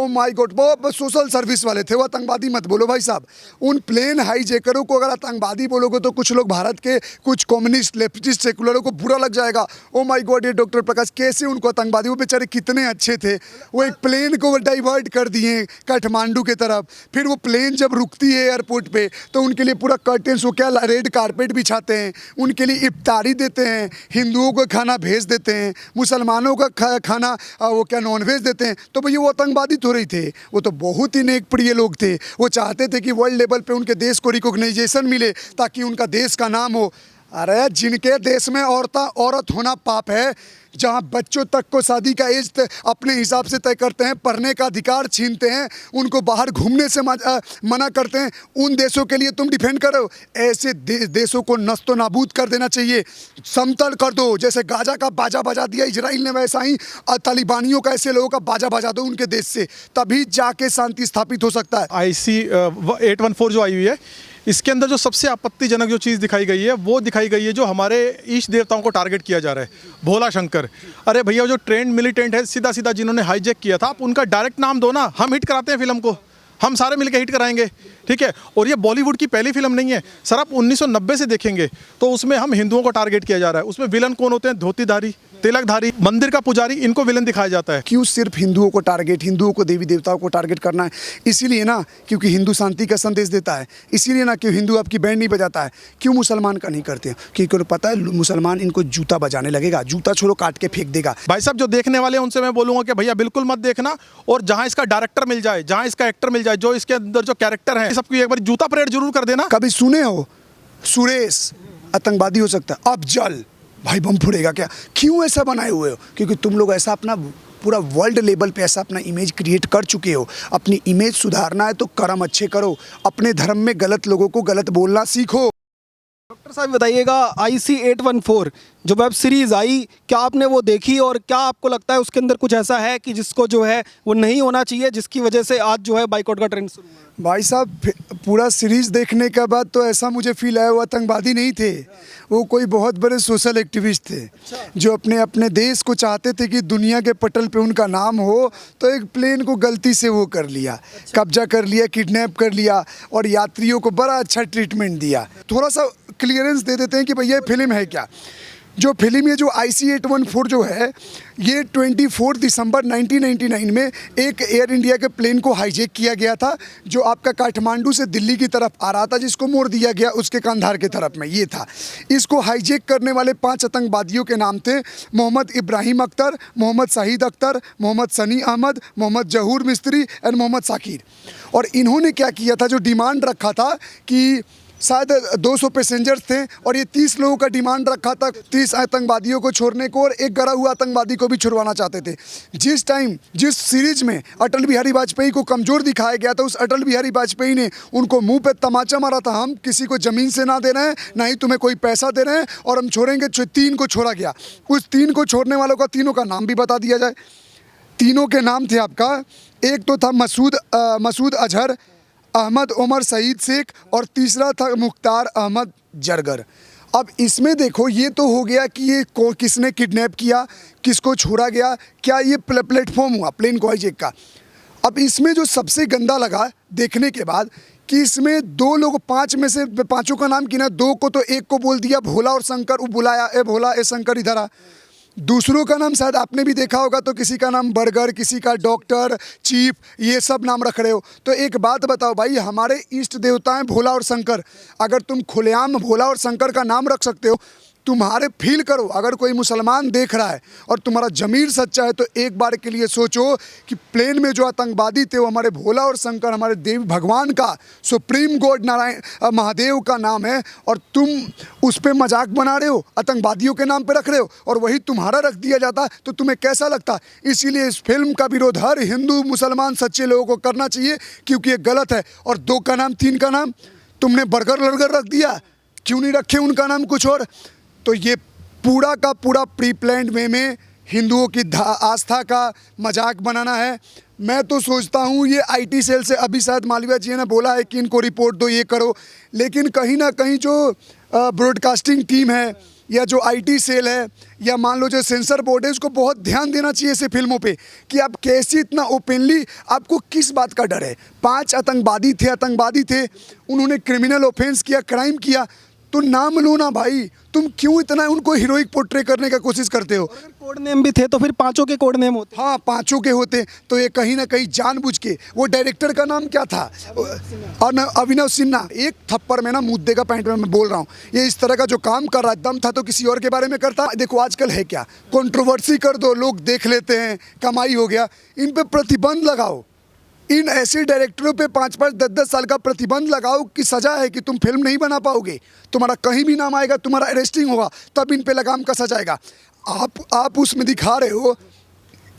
Oh my God, वो social service वाले थे, वो आतंकवादी मत बोलो भाई साहब। उन प्लेन हाईजैकरों को अगर आतंकवादी बोलोगे तो कुछ लोग भारत के कुछ कम्युनिस्ट लेफ्टिस्ट सेकुलरों को बुरा लग जाएगा। ओ माय गॉड, ये डॉक्टर प्रकाश कैसे उनको आतंकवादी, वो बेचारे कितने अच्छे थे। वो एक प्लेन को डाइवर्ट कर दिए काठमांडू की तरफ, फिर वो प्लेन जब रुकती है एयरपोर्ट पे तो उनके लिए पूरा कर्टेन्स, वो क्या रेड कारपेट बिछाते हैं, उनके लिए इफ्तारी देते हैं, हिंदुओं को खाना भेज देते हैं, मुसलमानों का खाना वो क्या नॉनवेज देते हैं। तो भैया वो आतंकवादी तो रही थे, वो तो बहुत ही नेक प्रिय लोग थे। वो चाहते थे कि वर्ल्ड लेवल पे उनके देश को रिकॉग्नाइजेशन मिले ताकि उनका देश का नाम हो। अरे जिनके देश में औरत होना पाप है, जहाँ बच्चों तक को शादी का एज अपने हिसाब से तय करते हैं, पढ़ने का अधिकार छीनते हैं, उनको बाहर घूमने से मना करते हैं, उन देशों के लिए तुम डिफेंड करो। ऐसे देशों को नस्तो नाबूद कर देना चाहिए, समतल कर दो। जैसे गाजा का बाजा बजा दिया इजराइल ने, वैसा ही तालिबानियों का, ऐसे लोगों का बाजा बजा दो उनके देश से, तभी जाके शांति स्थापित हो सकता है। IC 814 जो आई हुई है, इसके अंदर जो सबसे आपत्तिजनक जो चीज़ दिखाई गई है वो दिखाई गई है जो हमारे इष्ट देवताओं को टारगेट किया जा रहा है, भोला शंकर। अरे भैया, जो ट्रेंड मिलिटेंट है सीधा सीधा जिन्होंने हाईजैक किया था, आप उनका डायरेक्ट नाम दो ना, हम हिट कराते हैं फिल्म को, हम सारे मिलकर हिट कराएंगे, ठीक है। और ये बॉलीवुड की पहली फिल्म नहीं है सर, आप 1990 से देखेंगे तो उसमें हम हिंदुओं को टारगेट किया जा रहा है। उसमें विलन कौन होते हैं? धोतीधारी, तिलकधारी, मंदिर का पुजारी, इनको विलन दिखाया जाता है। क्यों सिर्फ हिंदुओं को टारगेट, हिंदुओं को देवी देवताओं को टारगेट करना है? इसीलिए ना क्योंकि हिंदू शांति का संदेश देता है, इसीलिए ना क्यों हिंदू आपकी बैंड नहीं बजाता है। क्यों मुसलमान का नहीं करते हैं? क्योंकि पता है मुसलमान इनको जूता बजाने लगेगा, जूता छोड़ो काट के फेंक देगा। भाई साहब, जो देखने वाले हैं उनसे मैं बोलूंगा कि भैया बिल्कुल मत देखना, और जहां इसका डायरेक्टर मिल जाए, जहां इसका एक्टर मिल जाए, जो इसके अंदर जो कैरेक्टर है, सबकी एक बार जूता परेड जरूर कर देना। कभी सुने हो सुरेश आतंकवादी हो सकता है? अफजल भाई बम फोड़ेगा क्या? क्यों ऐसा बनाए हुए हो? क्योंकि तुम लोग ऐसा अपना पूरा वर्ल्ड लेवल पे ऐसा अपना इमेज क्रिएट कर चुके हो। अपनी इमेज सुधारना है तो कर्म अच्छे करो, अपने धर्म में गलत लोगों को गलत बोलना सीखो। डॉक्टर साहब बताइएगा, IC 814 जो वेब सीरीज़ आई, क्या आपने वो देखी और क्या आपको लगता है उसके अंदर कुछ ऐसा है कि जिसको जो है वो नहीं होना चाहिए, जिसकी वजह से आज जो है बाइकआउट का ट्रेंड शुरू हुआ? भाई साहब, पूरा सीरीज़ देखने के बाद तो ऐसा मुझे फील आया वो आतंकवादी नहीं थे, वो कोई बहुत बड़े सोशल एक्टिविस्ट थे। जो अपने देश को चाहते थे कि दुनिया के पटल पे उनका नाम हो, तो एक प्लेन को गलती से वो कर लिया, कब्जा कर लिया, किडनैप कर लिया और यात्रियों को बड़ा अच्छा ट्रीटमेंट दिया। थोड़ा सा क्लियरेंस दे देते हैं कि भैया फिल्म है क्या। जो फिल्म ये जो IC 814 जो है, ये 24 दिसंबर 1999 में एक एयर इंडिया के प्लेन को हाईजैक किया गया था, जो आपका काठमांडू से दिल्ली की तरफ आ रहा था, जिसको मोड़ दिया गया उसके कंधार की तरफ में ये था। इसको हाईजैक करने वाले 5 आतंकवादियों के नाम थे मोहम्मद इब्राहिम अख्तर, मोहम्मद शाहिद अख्तर, मोहम्मद सनी अहमद, मोहम्मद जहूर मिस्त्री एंड मोहम्मद साकिर। और इन्होंने क्या किया था, जो डिमांड रखा था कि शायद 200 पैसेंजर्स थे और ये 30 लोगों का डिमांड रखा था 30 आतंकवादियों को छोड़ने को, और एक गरा हुआ आतंकवादी को भी छुड़वाना चाहते थे। जिस सीरीज में अटल बिहारी वाजपेयी को कमज़ोर दिखाया गया था, उस अटल बिहारी वाजपेयी ने उनको मुंह पे तमाचा मारा था, हम किसी को ज़मीन से ना दे रहे हैं, ना ही तुम्हें कोई पैसा दे रहे हैं, और हम छोड़ेंगे। 3 को छोड़ा गया। उस 3 को छोड़ने वालों का तीनों का नाम भी बता दिया जाए। तीनों के नाम थे आपका, एक तो था मसूद अजहर, अहमद उमर सईद शेख, और तीसरा था मुख्तार अहमद जरगर। अब इसमें देखो, ये तो हो गया कि ये किसने किडनैप किया, किसको छोड़ा गया, क्या ये प्लेटफॉर्म हुआ प्लेन को हाईजैक का। अब इसमें जो सबसे गंदा लगा देखने के बाद कि इसमें 2 लोग, 5 में से 5 का नाम गिना, 2 को तो एक को बोल दिया भोला और शंकर, वो बुलाया ए भोला ए शंकर इधर आ। दूसरों का नाम शायद आपने भी देखा होगा, तो किसी का नाम बर्गर, किसी का डॉक्टर, चीफ, ये सब नाम रख रहे हो। तो एक बात बताओ भाई, हमारे इष्ट देवता हैं भोला और शंकर, अगर तुम खुलेआम भोला और शंकर का नाम रख सकते हो, तुम्हारे फील करो, अगर कोई मुसलमान देख रहा है और तुम्हारा ज़मीर सच्चा है तो एक बार के लिए सोचो कि प्लेन में जो आतंकवादी थे वो हमारे भोला और शंकर, हमारे देव भगवान का, सुप्रीम गॉड नारायण महादेव का नाम है, और तुम उस पर मजाक बना रहे हो, आतंकवादियों के नाम पे रख रहे हो, और वही तुम्हारा रख दिया जाता तो तुम्हें कैसा लगता। इसीलिए इस फिल्म का विरोध हर हिंदू मुसलमान सच्चे लोगों को करना चाहिए, क्योंकि ये गलत है। और 2 का नाम 3 का नाम तुमने बर्गर लड़गर रख दिया, क्यों नहीं रखे उनका नाम कुछ और? तो ये पूरा का पूरा प्री प्लान्ड वे में हिंदुओं की आस्था का मजाक बनाना है। मैं तो सोचता हूँ ये IT सेल से अभी शायद मालवीय जी ने बोला है कि इनको रिपोर्ट दो, ये करो, लेकिन कहीं ना कहीं जो ब्रॉडकास्टिंग टीम है, या जो आईटी सेल है या मान लो जो सेंसर बोर्ड है, उसको बहुत ध्यान देना चाहिए ऐसे फिल्मों पे कि आप कैसे इतना ओपनली, आपको किस बात का डर है। 5 आतंकवादी थे, उन्होंने क्रिमिनल ऑफेंस किया, क्राइम किया, तो नाम लो ना भाई, तुम क्यों इतना उनको हीरोइक पोर्ट्रे करने का कोशिश करते हो। अगर कोड नेम भी थे तो फिर पांचों के कोड नेम होते। हाँ, 5 के होते तो ये कहीं ना कहीं जानबूझ के, वो डायरेक्टर का नाम क्या था, और अभिनव सिन्हा, एक थप्पड़ में ना मुद्दे का पॉइंट में मैं बोल रहा हूँ, ये इस तरह का जो काम कर रहा है, दम था तो किसी और के बारे में करता। देखो आजकल है क्या, कंट्रोवर्सी कर दो, लोग देख लेते हैं, कमाई हो गया। इन पे प्रतिबंध लगाओ, इन ऐसे डायरेक्टरों पे 5-5, 10-10 साल का प्रतिबंध लगाओ कि सजा है कि तुम फिल्म नहीं बना पाओगे, तुम्हारा कहीं भी नाम आएगा, तुम्हारा अरेस्टिंग होगा, तब इन पे लगाम कसा जाएगा। आप उसमें दिखा रहे हो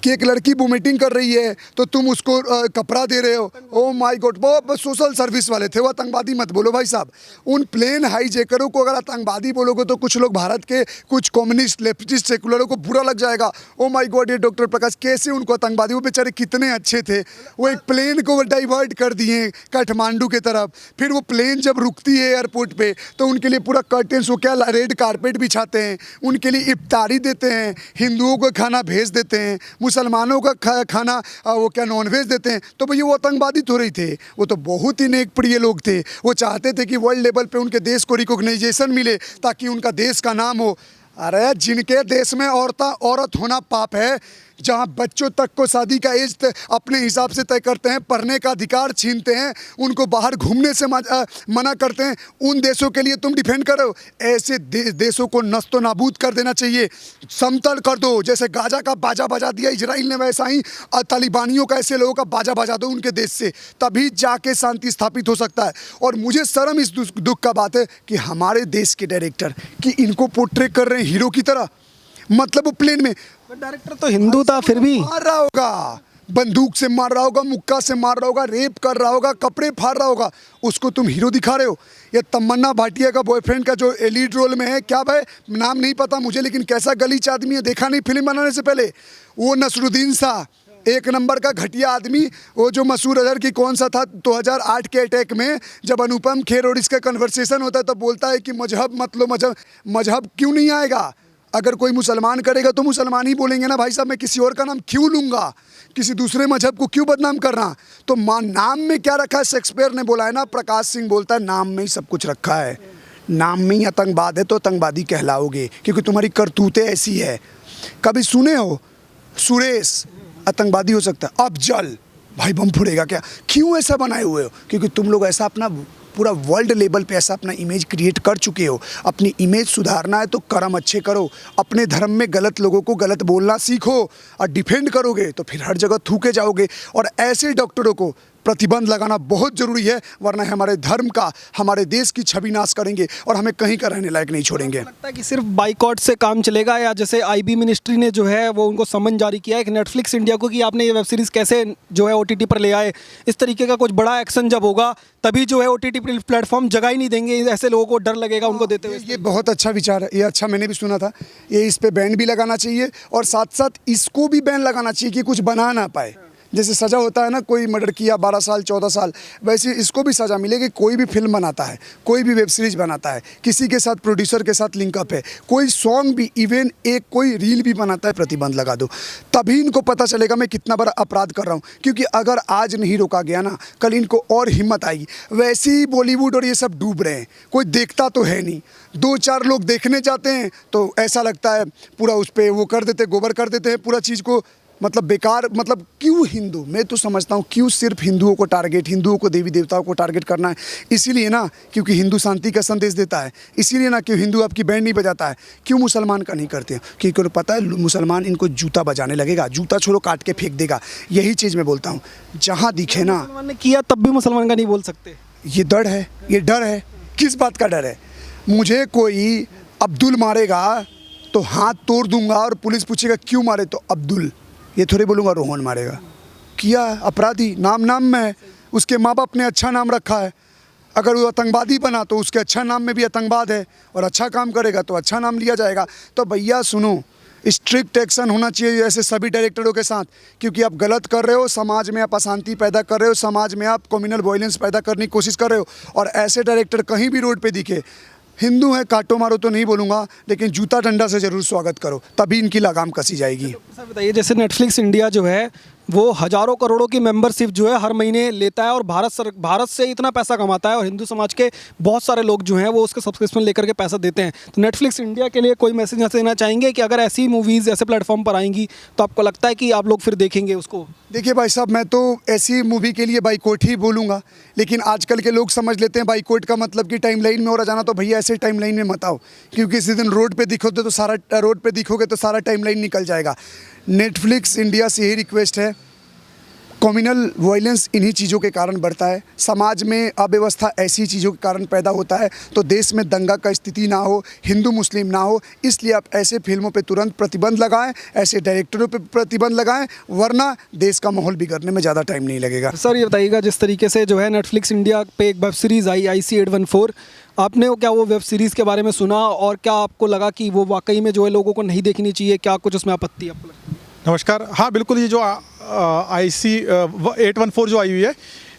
कि एक लड़की वोमिटिंग कर रही है तो तुम उसको कपड़ा दे रहे हो। ओ माय गॉड, वो सोशल सर्विस वाले थे, वो आतंकवादी मत बोलो भाई साहब। उन प्लेन हाईजैकरों को अगर आतंकवादी बोलोगे तो कुछ लोग भारत के कुछ कम्युनिस्ट, लेफ्टिस्ट, सेकुलरों को बुरा लग जाएगा। ओ माय गॉड, ये डॉक्टर प्रकाश कैसे उनको आतंकवादी, वो बेचारे कितने अच्छे थे, वो एक प्लेन को डाइवर्ट कर दिए काठमांडू की तरफ। फिर वो प्लेन जब रुकती है एयरपोर्ट पे तो उनके लिए पूरा कर्टेन्स, वो क्या रेड कारपेट बिछाते हैं, उनके लिए इफ्तारी देते हैं, हिंदुओं को खाना भेज देते हैं, मुसलमानों का खाना वो क्या नॉनवेज देते हैं। तो भैया वो आतंकवादी थोड़े ही थे, वो तो बहुत ही नेक प्रिय लोग थे। वो चाहते थे कि वर्ल्ड लेवल पे उनके देश को रिकॉग्नाइजेशन मिले ताकि उनका देश का नाम हो। अरे जिनके देश में औरत होना पाप है, जहाँ बच्चों तक को शादी का एज अपने हिसाब से तय करते हैं, पढ़ने का अधिकार छीनते हैं, उनको बाहर घूमने से मना करते हैं, उन देशों के लिए तुम डिफेंड करो। ऐसे देशों को नस्तो नाबूद कर देना चाहिए, समतल कर दो। जैसे गाजा का बाजा बजा दिया इजराइल ने, वैसा ही तालिबानियों का, ऐसे लोगों का बाजा बजा दो उनके देश से, तभी जाके शांति स्थापित हो सकता है। और मुझे शर्म इस दुख का बात है कि हमारे देश के डायरेक्टर कि इनको पोर्ट्रे कर रहे हैं हीरो की तरह। मतलब वो प्लेन में डायरेक्टर तो हिंदू था, फिर भी मार रहा होगा, बंदूक से मार रहा होगा, मुक्का से मार रहा होगा, रेप कर रहा होगा, कपड़े फाड़ रहा होगा, उसको तुम हीरो दिखा रहे हो। ये तमन्ना भाटिया का बॉयफ्रेंड का जो लीड रोल में है, क्या भाई नाम नहीं पता मुझे, लेकिन कैसा गलीच आदमी है, देखा नहीं फिल्म बनाने से पहले। वो नसरुद्दीन शाह, एक नंबर का घटिया आदमी। वो जो मसूर अजहर की कौन सा था 2008 के अटैक में, जब अनुपम खेर और इसका कन्वर्सेशन होता है तो बोलता है कि मजहब मत लो, मजहब क्यों नहीं आएगा, अगर कोई मुसलमान करेगा तो मुसलमान ही बोलेंगे ना भाई साहब, मैं किसी और का नाम क्यों लूँगा, किसी दूसरे मजहब को क्यों बदनाम करना। तो नाम में क्या रखा है, शेक्सपियर ने बोला है ना, प्रकाश सिंह बोलता है नाम में ही सब कुछ रखा है, नाम में ही आतंकवाद है तो आतंकवादी कहलाओगे, क्योंकि तुम्हारी करतूतें ऐसी है। कभी सुने हो सुरेश आतंकवादी हो सकता है, अफजल भाई बम फोड़ेगा क्या, क्यों ऐसा बनाए हुए हो, क्योंकि तुम लोग ऐसा अपना पूरा वर्ल्ड लेवल पे ऐसा अपना इमेज क्रिएट कर चुके हो। अपनी इमेज सुधारना है तो कर्म अच्छे करो, अपने धर्म में गलत लोगों को गलत बोलना सीखो, और डिफेंड करोगे तो फिर हर जगह थूके जाओगे। और ऐसे डॉक्टरों को प्रतिबंध लगाना बहुत ज़रूरी है, वरना हमारे धर्म का, हमारे देश की छवि नाश करेंगे और हमें कहीं का रहने लायक नहीं छोड़ेंगे। लगता है कि सिर्फ बाइकॉट से काम चलेगा, या जैसे आईबी मिनिस्ट्री ने जो है वो उनको समन जारी किया है कि नेटफ्लिक्स इंडिया को कि आपने ये वेब सीरीज़ कैसे जो है ओटीटी पर ले आए, इस तरीके का कुछ बड़ा एक्शन जब होगा तभी जो है ओटीटी प्लेटफॉर्म जगह ही नहीं देंगे, ऐसे लोगों को डर लगेगा उनको देते हुए। ये बहुत अच्छा विचार है, ये अच्छा मैंने भी सुना था। ये इस पे बैन भी लगाना चाहिए और साथ साथ इसको भी बैन लगाना चाहिए कि कुछ बना ना पाए। जैसे सज़ा होता है ना, कोई मर्डर किया 12 साल 14 साल, वैसे इसको भी सज़ा मिलेगी। कोई भी फिल्म बनाता है, कोई भी वेब सीरीज़ बनाता है, किसी के साथ प्रोड्यूसर के साथ लिंकअप है, कोई सॉन्ग भी, इवन एक कोई रील भी बनाता है, प्रतिबंध लगा दो, तभी इनको पता चलेगा मैं कितना बड़ा अपराध कर रहा हूँ। क्योंकि अगर आज नहीं रोका गया ना, कल इनको और हिम्मत आएगी। वैसे ही बॉलीवुड और ये सब डूब रहे हैं, कोई देखता तो है नहीं, 2-4 लोग देखने जाते हैं तो ऐसा लगता है पूरा उस पर वो कर देते, गोबर कर देते हैं पूरा चीज़ को, मतलब बेकार। मतलब क्यों हिंदू, मैं तो समझता हूँ क्यों सिर्फ हिंदुओं को टारगेट, हिंदुओं को देवी देवताओं को टारगेट करना है। इसीलिए ना क्योंकि हिंदू शांति का संदेश देता है, इसीलिए ना क्यों हिंदू आपकी बैंड नहीं बजाता है, क्यों मुसलमान का नहीं करते हैं, क्योंकि उन्हें पता है मुसलमान इनको जूता बजाने लगेगा, जूता छोड़ो काट के फेंक देगा। यही चीज़ मैं बोलता हूँ, जहाँ दिखे ना। मुसलमान ने किया तब भी मुसलमान का नहीं बोल सकते। ये डर है, ये डर है। किस बात का डर है? मुझे कोई अब्दुल मारेगा तो हाथ तोड़ दूंगा और पुलिस पूछेगा क्यों मारे, तो अब्दुल, ये थोड़ी बोलूँगा रोहन मारेगा। किया अपराधी, नाम में है, उसके माँ बाप ने अच्छा नाम रखा है। अगर वो आतंकवादी बना तो उसके अच्छा नाम में भी आतंकवाद है, और अच्छा काम करेगा तो अच्छा नाम लिया जाएगा। तो भैया सुनो, स्ट्रिक्ट एक्शन होना चाहिए ऐसे सभी डायरेक्टरों के साथ, क्योंकि आप गलत कर रहे हो, समाज में आप अशांति पैदा कर रहे हो, समाज में आप कम्युनल वायलेंस पैदा करने की कोशिश कर रहे हो। और ऐसे डायरेक्टर कहीं भी रोड पे दिखे, हिंदू हैं काटो मारो तो नहीं बोलूँगा, लेकिन जूता डंडा से ज़रूर स्वागत करो, तभी इनकी लगाम कसी जाएगी। सर बताइए, जैसे नेटफ्लिक्स इंडिया जो है वो हजारों करोड़ों की मेंबरशिप जो है हर महीने लेता है और भारत से इतना पैसा कमाता है और हिंदू समाज के बहुत सारे लोग जो हैं वो उसके सब्सक्रिप्शन लेकर के पैसा देते हैं। तो नेटफ्लिक्स इंडिया के लिए कोई मैसेज यहाँ से देना चाहेंगे कि अगर ऐसी मूवीज़ ऐसे प्लेटफॉर्म पर आएंगी तो आपको लगता है कि आप लोग फिर देखेंगे उसको? देखिए भाई साहब, मैं तो ऐसी मूवी के लिए बाइकॉट ही बोलूँगा, लेकिन आजकल के लोग समझ लेते हैं बाइकॉट का मतलब कि टाइमलाइन में हो रहा जाना। तो भैया ऐसे टाइमलाइन में मत आओ, क्योंकि किसी दिन रोड पे दिखोगे तो सारा टाइमलाइन निकल जाएगा। नेटफ्लिक्स इंडिया से यही रिक्वेस्ट है, कम्युनल वायलेंस इन्हीं चीज़ों के कारण बढ़ता है, समाज में अव्यवस्था ऐसी चीज़ों के कारण पैदा होता है, तो देश में दंगा का स्थिति ना हो, हिंदू मुस्लिम ना हो, इसलिए आप ऐसे फिल्मों पे तुरंत प्रतिबंध लगाएं, ऐसे डायरेक्टरों पे प्रतिबंध लगाएं, वरना देश का माहौल बिगड़ने में ज़्यादा टाइम नहीं लगेगा। सर ये बताइएगा, जिस तरीके से जो है नेटफ्लिक्स इंडिया पे एक वेब सीरीज़ आई IC814, आपने क्या वो वेब सीरीज़ के बारे में सुना और क्या आपको लगा कि वो वाकई में जो है लोगों को नहीं देखनी चाहिए? क्या कुछ उसमें आपत्ति आपको लगती है? नमस्कार। हाँ बिल्कुल, ये जो IC814 जो आई हुई है,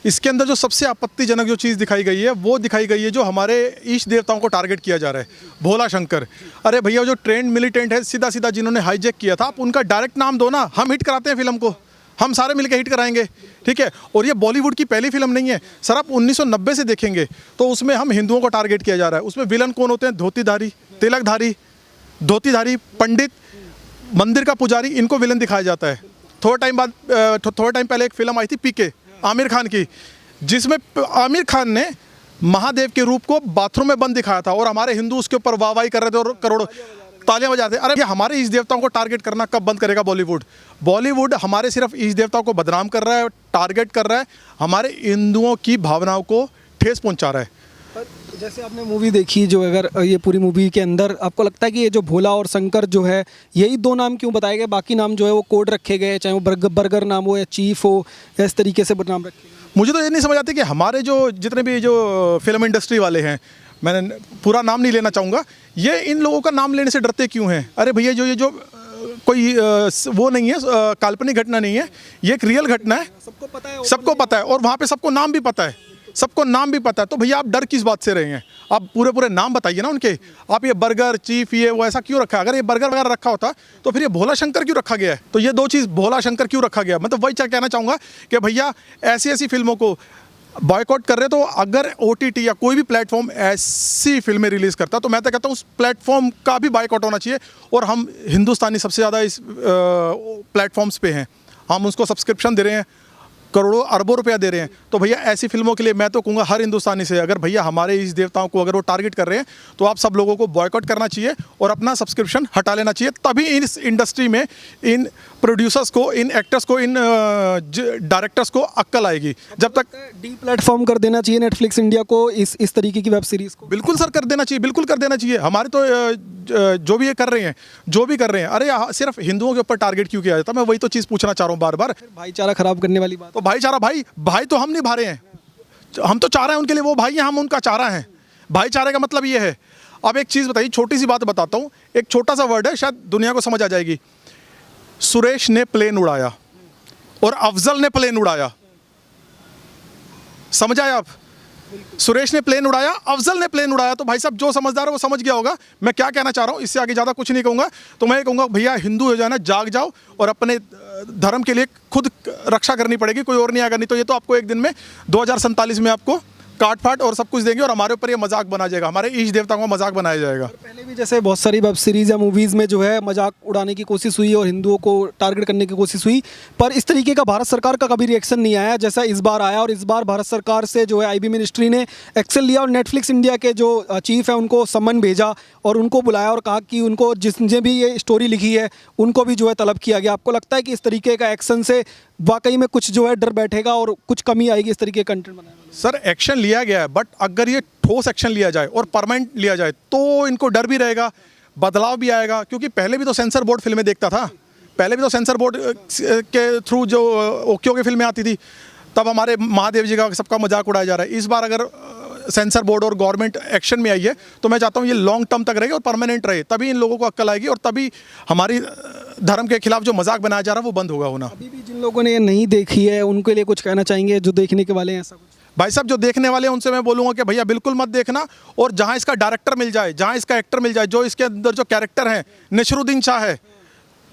इसके अंदर जो सबसे आपत्तिजनक जो चीज़ दिखाई गई है वो दिखाई गई है जो हमारे ईष्ट देवताओं को टारगेट किया जा रहा है, भोला शंकर। अरे भैया, जो ट्रेंड मिलिटेंट है सीधा सीधा जिन्होंने हाईजैक किया था, आप उनका डायरेक्ट नाम दो ना, हम हिट कराते हैं फिल्म को, हम सारे मिलकर हिट कराएंगे, ठीक है। और ये बॉलीवुड की पहली फिल्म नहीं है सर, आप 1990 से देखेंगे तो उसमें हम हिंदुओं को टारगेट किया जा रहा है। उसमें विलन कौन होते हैं? धोतीधारी, तिलकधारी, धोतीधारी पंडित, मंदिर का पुजारी, इनको विलन दिखाया जाता है। थोड़ा टाइम पहले एक फिल्म आई थी PK आमिर खान की, जिसमें आमिर खान ने महादेव के रूप को बाथरूम में बंद दिखाया था और हमारे हिंदू उसके ऊपर वाहवाही कर रहे थे और करोड़ों तालियां बजाते थे। अरे ये हमारे ईष्ट देवताओं को टारगेट करना कब बंद करेगा बॉलीवुड हमारे सिर्फ ईष्ट देवताओं को बदनाम कर रहा है, टारगेट कर रहा है, हमारे हिंदुओं की भावनाओं को ठेस पहुंचा रहा है। जैसे आपने मूवी देखी, जो अगर ये पूरी मूवी के अंदर आपको लगता है कि ये जो भोला और शंकर जो है, यही दो नाम क्यों बताए गए? बाकी नाम जो है वो कोड रखे गए, चाहे वो बर्गर नाम हो या चीफ हो, या इस तरीके से नाम रखे गए? मुझे तो ये नहीं समझ आती कि हमारे जो जितने भी जो फिल्म इंडस्ट्री वाले हैं, मैंने पूरा नाम नहीं लेना चाहूँगा, ये इन लोगों का नाम लेने से डरते क्यों हैं? अरे भैया, ये जो कोई वो नहीं है, काल्पनिक घटना नहीं है, ये एक रियल घटना है, सबको पता है और वहाँ पे सबको नाम भी पता है, तो भैया आप डर किस बात से रहे हैं? आप पूरे नाम बताइए ना उनके। आप ये बर्गर, चीफ, ये वो ऐसा क्यों रखा है? अगर ये बर्गर वगैरह रखा होता तो फिर ये भोला शंकर क्यों रखा गया है? तो ये दो चीज़, भोला शंकर क्यों रखा गया, मतलब वही कहना चाहूँगा कि भैया ऐसी फिल्मों को बॉयकॉट कर रहे, तो अगर OTT या कोई भी प्लेटफॉर्म ऐसी फिल्में रिलीज़ करता तो मैं तो कहता हूँ उस प्लेटफॉर्म का भी बॉयकॉट होना चाहिए। और हम हिंदुस्तानी सबसे ज़्यादा इस प्लेटफॉर्म्स पे हैं, हम उसको सब्सक्रिप्शन दे रहे हैं, करोड़ों अरबों रुपया दे रहे हैं। तो भैया ऐसी फिल्मों के लिए मैं तो कहूँगा हर हिंदुस्तानी से, अगर भैया हमारे इस देवताओं को अगर वो टारगेट कर रहे हैं तो आप सब लोगों को बॉयकॉट करना चाहिए और अपना सब्सक्रिप्शन हटा लेना चाहिए। तभी इस इंडस्ट्री में इन प्रोड्यूसर्स को, इन एक्टर्स को, इन डायरेक्टर्स को अक्ल आएगी। जब तक डी प्लेटफॉर्म कर देना चाहिए नेटफ्लिक्स इंडिया को इस तरीके की वेब सीरीज़ को। बिल्कुल सर, कर देना चाहिए, बिल्कुल कर देना चाहिए। हमारे तो जो भी ये कर रहे हैं, अरे सिर्फ हिंदुओं के ऊपर टारगेट क्यों किया जाता है? मैं वही तो चीज़ पूछना चाह रहा हूँ बार। भाईचारा खराब करने वाली बात। तो भाईचारा, भाई तो हम निभा रहे हैं, हम तो चाह रहे हैं उनके लिए, वो भाई हैं, हम उनका चारा हैं। भाईचारे का मतलब ये है। अब एक चीज़ बताइए, छोटी सी बात बताता हूँ, एक छोटा सा वर्ड है, शायद दुनिया को समझ आ जाएगी। सुरेश ने प्लेन उड़ाया और अफजल ने प्लेन उड़ाया, समझ आए आप? सुरेश ने प्लेन उड़ाया, अफजल ने प्लेन उड़ाया। तो भाई साहब जो समझदार है वो समझ गया होगा मैं क्या कहना चाह रहा हूँ। इससे आगे ज़्यादा कुछ नहीं कहूँगा। तो मैं ये कहूँगा भैया, हिंदू हो जाना, जाग जाओ और अपने धर्म के लिए खुद रक्षा करनी पड़ेगी, कोई और नहीं आएगा। नहीं तो ये तो आपको एक दिन में 2047 में आपको काट फाट और सब कुछ देंगे और हमारे ऊपर ये मजाक बना जाएगा, हमारे ईष्ट देवताओं का मजाक बनाया जाएगा। पहले भी जैसे बहुत सारी वेब सीरीज़ या मूवीज़ में जो है मजाक उड़ाने की कोशिश हुई और हिंदुओं को टारगेट करने की कोशिश हुई, पर इस तरीके का भारत सरकार का कभी रिएक्शन नहीं आया जैसा इस बार आया। और इस बार भारत सरकार से जो है IB मिनिस्ट्री ने एक्शन लिया और नेटफ्लिक्स इंडिया के जो चीफ है उनको समन भेजा और उनको बुलाया और कहा कि उनको जिसने भी ये स्टोरी लिखी है उनको भी जो है तलब किया गया। आपको लगता है कि इस तरीके का एक्शन से वाकई में कुछ जो है डर बैठेगा और कुछ कमी आएगी इस तरीके का कंटेंट बनाने में? सर एक्शन लिया गया है, बट अगर ये ठोस एक्शन लिया जाए और परमानेंट लिया जाए तो इनको डर भी रहेगा, बदलाव भी आएगा। क्योंकि पहले भी तो सेंसर बोर्ड फिल्में देखता था, पहले भी तो सेंसर बोर्ड के थ्रू जो ओक्यो की फिल्में आती थी, तब हमारे महादेव जी का सबका मजाक उड़ाया जा रहा है। इस बार अगर सेंसर बोर्ड और गवर्नमेंट एक्शन में आई है तो मैं चाहता हूँ ये लॉन्ग टर्म तक रहेगी और परमानेंट रहे, तभी इन लोगों को अक्ल आएगी और तभी हमारी धर्म के खिलाफ जो मजाक बनाया जा रहा है वो बंद होगा होना। अभी भी जिन लोगों ने ये नहीं देखी है उनके लिए कुछ कहना चाहेंगे जो देखने के वाले हैं ऐसा कुछ? भाई साहब जो देखने वाले हैं उनसे मैं बोलूँगा कि भैया बिल्कुल मत देखना, और जहाँ इसका डायरेक्टर मिल जाए, जहाँ इसका एक्टर मिल जाए, जो इसके अंदर जो कैरेक्टर हैं, नसरुद्दीन शाह है,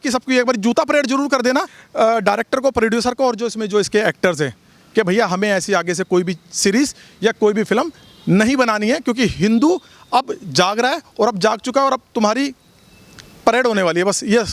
कि सबको एक बार जूता परेड जरूर कर देना डायरेक्टर को, प्रोड्यूसर को, और जो इसमें जो इसके एक्टर्स हैं, कि भैया हमें ऐसी आगे से कोई भी सीरीज़ या कोई भी फिल्म नहीं बनानी है, क्योंकि हिंदू अब जाग रहा है और अब जाग चुका है और अब तुम्हारी परेड होने वाली है, बस ये